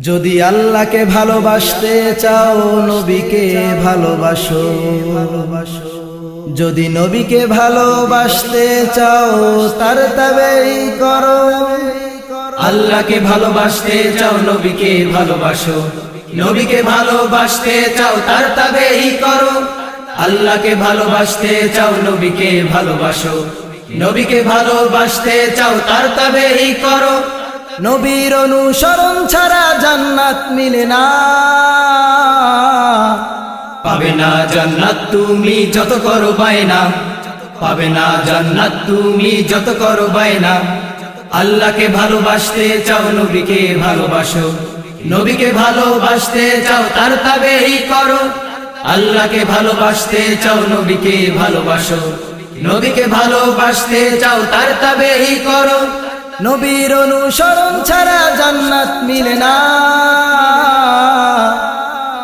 যদি আল্লাহকে ভালোবাসতে চাও নবীকে ভালোবাসো, যদি নবীকে ভালোবাসতে চাও তার তাবেই করো। আল্লাহকে ভালোবাসতে চাও নবীকে ভালোবাসো, নবীকে ভালোবাসতে চাও তার তাবেই করো। আল্লাহকে ভালোবাসতে চাও নবীকে ভালোবাসো, নবীকে ভালোবাসতে চাও তার তাবেই করো। নবীর অনুসরণ ছাড়া জান্নাত মিলে না, পাবে না জান্নাত তুমি যত করো বায়না, পাবে না জান্নাত তুমি যত করো বায়না। আল্লাহকে ভালোবাসতে চাও নবীকে ভালোবাসো, নবীকে ভালোবাসতে চাও তার তাবেই করো। আল্লাহকে ভালোবাসতে চাও নবীকে ভালোবাসো, নবীকে ভালোবাসতে চাও তার তাবেই করো। নবীর অনুসরণ ছাড়া জান্নাত মিলে না,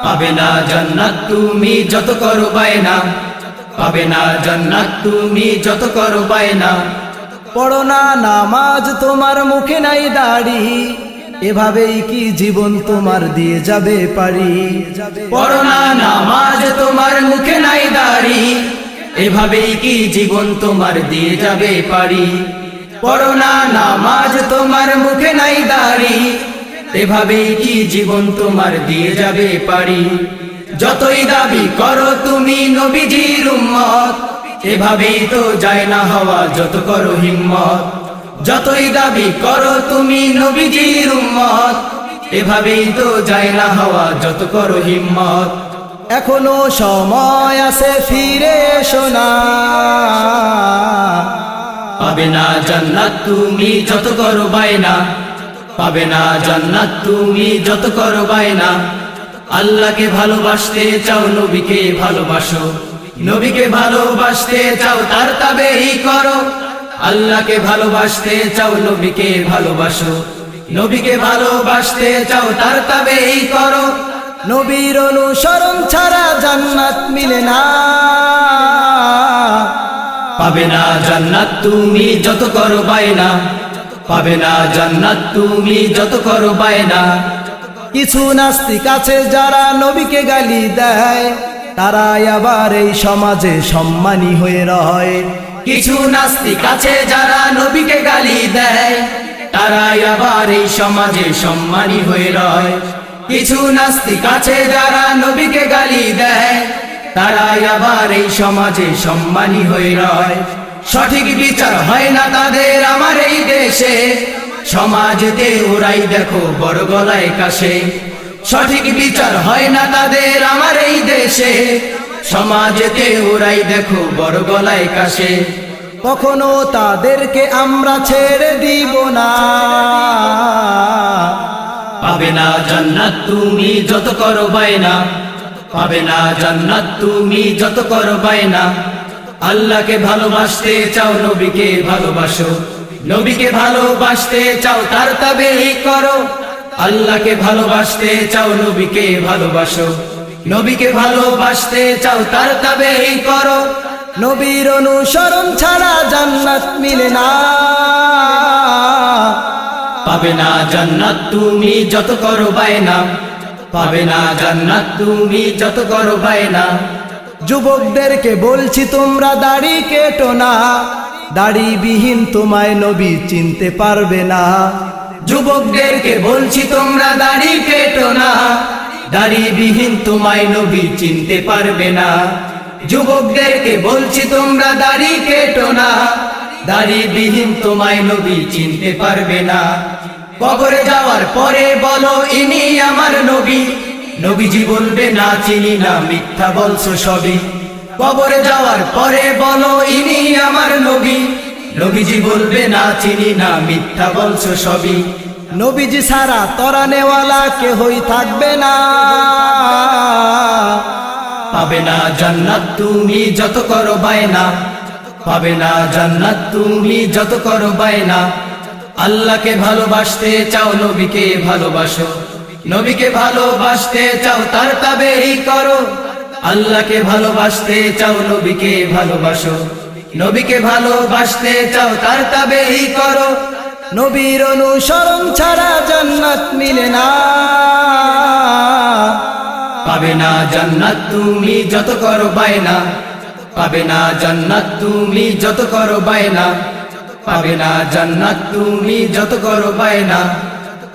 পাবে না জান্নাত তুমি যত করো বায়না, পাবে না জান্নাত তুমি যত করো বায়না। পড়ো না নামাজ তোমার মুখে নাই দাড়ি, এভাবেই কি জীবন তোমার দিয়ে যাবে পারি। পড়ো না নামাজ তোমার মুখে নাই দাড়ি, এভাবেই কি জীবন তোমার দিয়ে যাবে পারি। পড়ো না নামাজ তোমার মুখে নাই দাড়ি, এভাবেই কি জীবন তোমার দিয়ে যাবে পারি। যতই দাবি করো তুমি নবীজির উম্মত, এভাবেই তো যায় না হওয়া যত করো হিম্মত। যতই দাবি করো তুমি নবীজির উম্মত, এভাবেই তো যায় না হওয়া যত করো হিম্মত। এখনো সময় আছে ফিরে এসো না, পাবে না জান্নাত তুমি যত করো বায়না, পাবে না জান্নাত তুমি যত করো বায়না। আল্লাহকে ভালোবাসতে চাও নবীকে ভালোবাসো, নবীকে ভালোবাসতে চাও তার তাবেই করো। আল্লাহকে ভালোবাসতে চাও নবীকে ভালোবাসো, নবীকে ভালোবাসতে চাও তার তাবেই করো। নবীর অনুসরণ ছাড়া জান্নাত মিলে না, পাবে না জান্নাত তুমি যত করো বায়না, পাবে না জান্নাত তুমি যত করো বায়না। কিছু নাস্তিক আছে যারা নবীকে গালি দেয়, তারাই আবার এই সমাজে সম্মানী হয়ে রয়। কিছু নাস্তিক আছে যারা নবীকে গালি দেয়, তারাই আবার এই সমাজে সম্মানী হয়ে রয়। কিছু নাস্তিক আছে যারা নবীকে গালি দেয়, তারাই আবার এই সমাজে সম্মানী হয়ে রয়। সঠিক বিচার হয় না তাদের আমার এই দেশে, সমাজেতে ওরাই দেখো বড় গলায় কাশে। সঠিক বিচার হয় না তাদের আমার এই দেশে, সমাজেতে ওরাই দেখো বড় গলায় কাশে। কখনো তাদেরকে আমরা ছেড়ে দিব না, পাবে না জান্নাত তুমি যত করো বায়না, পাবে না জান্নাত তুমি যত করো বায়না। আল্লাহকে ভালোবাসতে চাও নবীকে ভালোবাসো, নবীকে ভালোবাসতে চাও তার তাবেই করো। আল্লাহকে ভালোবাসতে চাও নবীকে ভালোবাসো, নবীকে ভালোবাসতে চাও তার তাবেই করো। নবীর অনুসরণ ছাড়া জান্নাত মিলে না, পাবে না জান্নাত তুমি যত করো বায়না, পাবে না জান্নাত তুমি যত করো বায়না। যুবকদেরকে বলছি তোমরা দাড়ি কেটো না, দাড়িবিহীন তোমায় নবী চিনতে পারবে না। যুবকদেরকে বলছি তোমরা দাড়ি কেটো না, দাড়িবিহীন তোমায় নবী চিনতে পারবে না। যুবকদেরকে বলছি তোমরা দাড়ি কেটো না, দাড়িবিহীন তোমায় নবী চিনতে পারবে না। কবরে যাওয়ার পরে বলো ইনি আমার নবী, নবীজি বলবে না চিনি না মিথ্যা বলছো সবই। কবরে যাওয়ার পরে বলো ইনি আমার নবী, নবীজি বলবে না চিনি না মিথ্যা বলছো সবই। নবীজি ছাড়া তরানেওয়ালা কেহই থাকবে না, পাবে না জান্নাত তুমি যত করো বায়না, পাবে না জান্নাত তুমি যত করো বায়না। আল্লাহকে ভালোবাসতে চাও নবীকে ভালোবাসো, নবীকে ভালোবাসতে চাও তার তাবেই করো। আল্লাহকে ভালোবাসতে চাও নবীকে ভালোবাসো, নবীকে ভালোবাসতে চাও তার তাবেই করো। নবীর অনুসরণ ছাড়া জান্নাত মিলে না। পাবে না জান্নাত তুমি যত করো বায়না, পাবে না জান্নাত তুমি যত করো বায়না, পাবে না জান্নাত তুমি যত করো বায়না,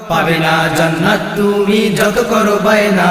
পাবে না জান্নাত তুমি যত করো বায়না।